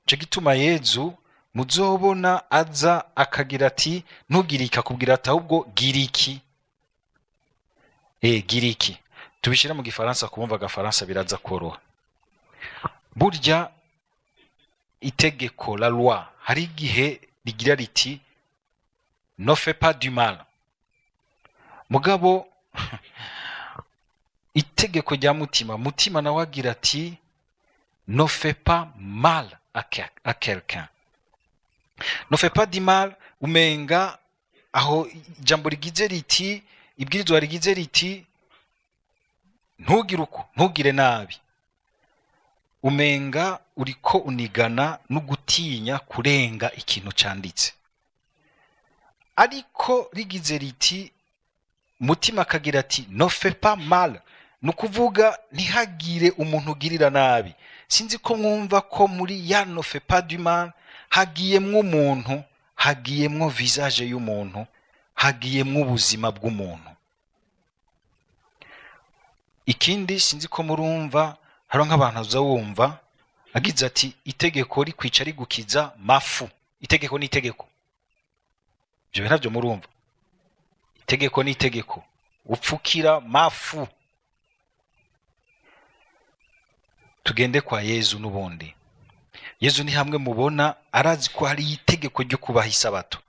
cyo gituma Yezu muzobona aza akagira ati ntugirika kubwira ati ahubwo giriki. Giriki tubishira mu gifaransa, kumva agafaransa biraza koroha. Burya itegeko la loi hari igihe rigira riti ne fais pas du mal, mugabo itegeko rya mutima nawe agira ati ne fais pas mal à quelqu'un. Ne fais pas du mal, umenga aho jambo rigize riti, ibwirizwa rigize riti ntugire uko, ntugire nabi, umenga uriko unigana no gutinya kurenga ikintu canditse. Ariko rigize riti mutima akagira ati ne fais pas mal, nukuvuga ntihagire umuntu ugirira nabi. Sinzi ko mwumva ko muri ya ne fais pas du mal hagiyemwo umuntu, hagiyemwo visage y'umuntu, hagiyemwo ubuzima bw'umuntu. Ikindi sinzi ko murumva haro nk'abantu azawumva agize ati itegeko rikwica rigukiza mafu. Itegeko ni itegeko, ibyo ntabyo murumva. Itegeko ni itegeko, upfukira mafu. Tugende kwa Yezu n'ubundi. Yezu ni hamwe mubona arazi ko hari itegeko ryo kubaha isabato,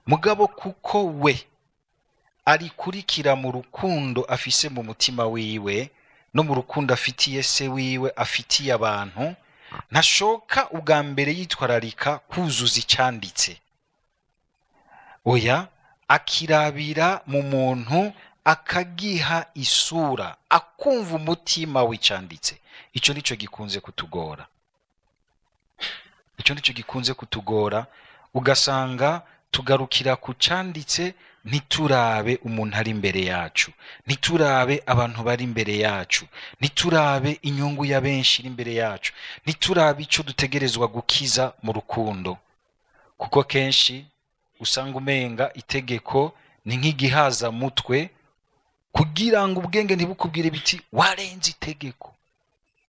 mugabo kuko we ari kurikira mu rukundo afise mu mutima wiwe no mu rukundo afitiye se wiwe, afitiye abantu, ntashoka ubwa mbere yitwararika kuzuza icyanditse. Oya, akirabira mu muntu akagiha isura, akumva umutima w'icyanditse. Icyo nico gikunze kutugora. Icyo nico gikunze kutugora, ugasanga tugarukira ku canditse, ntiturabe umuntu ari imbere yacu, ntiturabe abantu bari imbere yacu, ntiturabe inyungu ya benshi iri imbere yacu, ntiturabe icyo dutegerezwa gukiza mu rukundo. Kuko kenshi usanga umenga itegeko ni nk'igihaza mutwe kugira ngo ubwenge ntibukubwire biti warenze itegeko.